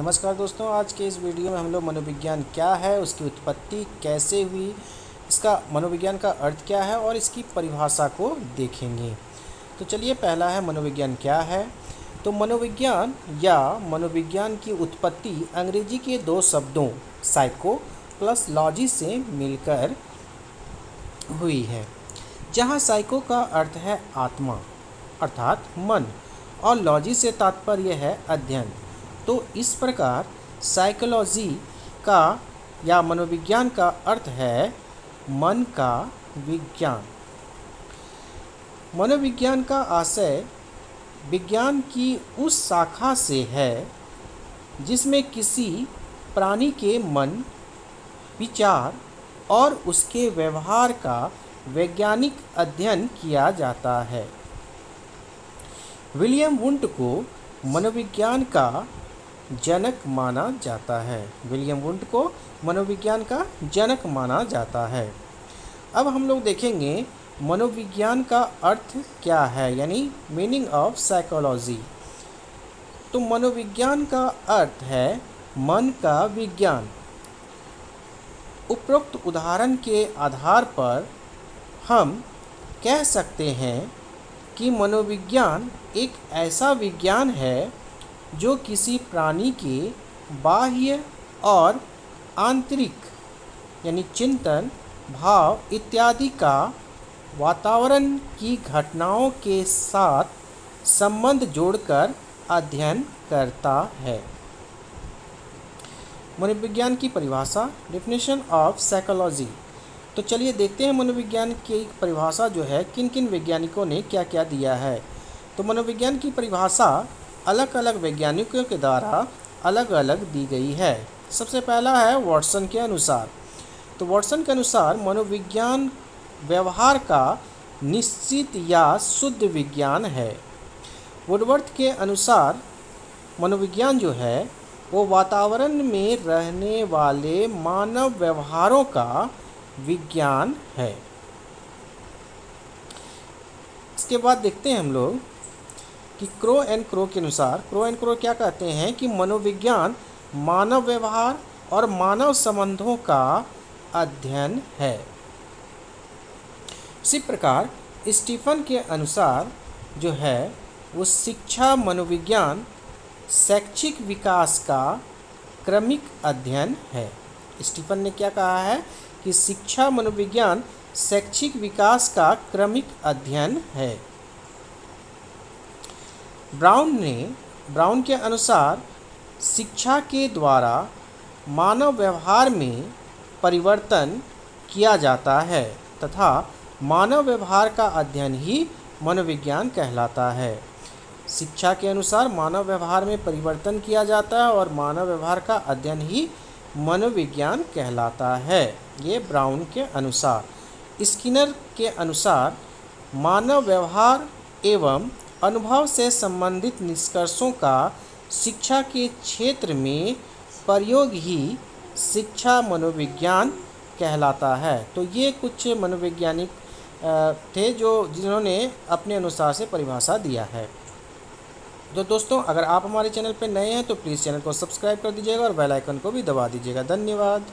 नमस्कार दोस्तों, आज के इस वीडियो में हम लोग मनोविज्ञान क्या है, उसकी उत्पत्ति कैसे हुई, इसका मनोविज्ञान का अर्थ क्या है और इसकी परिभाषा को देखेंगे। तो चलिए, पहला है मनोविज्ञान क्या है। तो मनोविज्ञान या मनोविज्ञान की उत्पत्ति अंग्रेजी के दो शब्दों साइको प्लस लॉजी से मिलकर हुई है, जहाँ साइको का अर्थ है आत्मा अर्थात मन और लॉजी से तात्पर्य है अध्ययन। तो इस प्रकार साइकोलॉजी का या मनोविज्ञान का अर्थ है मन का विज्ञान। मनोविज्ञान का आशय विज्ञान की उस शाखा से है जिसमें किसी प्राणी के मन, विचार और उसके व्यवहार का वैज्ञानिक अध्ययन किया जाता है। विलियम वुंट को मनोविज्ञान का जनक माना जाता है। विलियम वुंट को मनोविज्ञान का जनक माना जाता है। अब हम लोग देखेंगे मनोविज्ञान का अर्थ क्या है, यानी मीनिंग ऑफ साइकोलॉजी। तो मनोविज्ञान का अर्थ है मन का विज्ञान। उपरोक्त उदाहरण के आधार पर हम कह सकते हैं कि मनोविज्ञान एक ऐसा विज्ञान है जो किसी प्राणी के बाह्य और आंतरिक यानी चिंतन, भाव इत्यादि का वातावरण की घटनाओं के साथ संबंध जोड़कर अध्ययन करता है। मनोविज्ञान की परिभाषा, डेफिनेशन ऑफ साइकोलॉजी। तो चलिए देखते हैं मनोविज्ञान की परिभाषा जो है किन किन वैज्ञानिकों ने क्या क्या दिया है। तो मनोविज्ञान की परिभाषा अलग अलग वैज्ञानिकों के द्वारा अलग अलग दी गई है। सबसे पहला है वाटसन के अनुसार। तो वाटसन के अनुसार मनोविज्ञान व्यवहार का निश्चित या शुद्ध विज्ञान है। वुडवर्थ के अनुसार मनोविज्ञान जो है वो वातावरण में रहने वाले मानव व्यवहारों का विज्ञान है। इसके बाद देखते हैं हम लोग कि क्रो एंड क्रो के अनुसार, क्रो एंड क्रो क्या कहते हैं कि मनोविज्ञान मानव व्यवहार और मानव संबंधों का अध्ययन है। इसी प्रकार स्टीफन के अनुसार जो है वो शिक्षा मनोविज्ञान शैक्षिक विकास का क्रमिक अध्ययन है। स्टीफन ने क्या कहा है कि शिक्षा मनोविज्ञान शैक्षिक विकास का क्रमिक अध्ययन है। ब्राउन के अनुसार शिक्षा के द्वारा मानव व्यवहार में परिवर्तन किया जाता है तथा मानव व्यवहार का अध्ययन ही मनोविज्ञान कहलाता है। शिक्षा के अनुसार मानव व्यवहार में परिवर्तन किया जाता है और मानव व्यवहार का अध्ययन ही मनोविज्ञान कहलाता है। ये ब्राउन के अनुसार। स्किनर के अनुसार मानव व्यवहार एवं अनुभव से संबंधित निष्कर्षों का शिक्षा के क्षेत्र में प्रयोग ही शिक्षा मनोविज्ञान कहलाता है। तो ये कुछ मनोवैज्ञानिक थे जिन्होंने अपने अनुसार से परिभाषा दिया है। तो दोस्तों, अगर आप हमारे चैनल पर नए हैं तो प्लीज़ चैनल को सब्सक्राइब कर दीजिएगा और बेल आइकन को भी दबा दीजिएगा। धन्यवाद।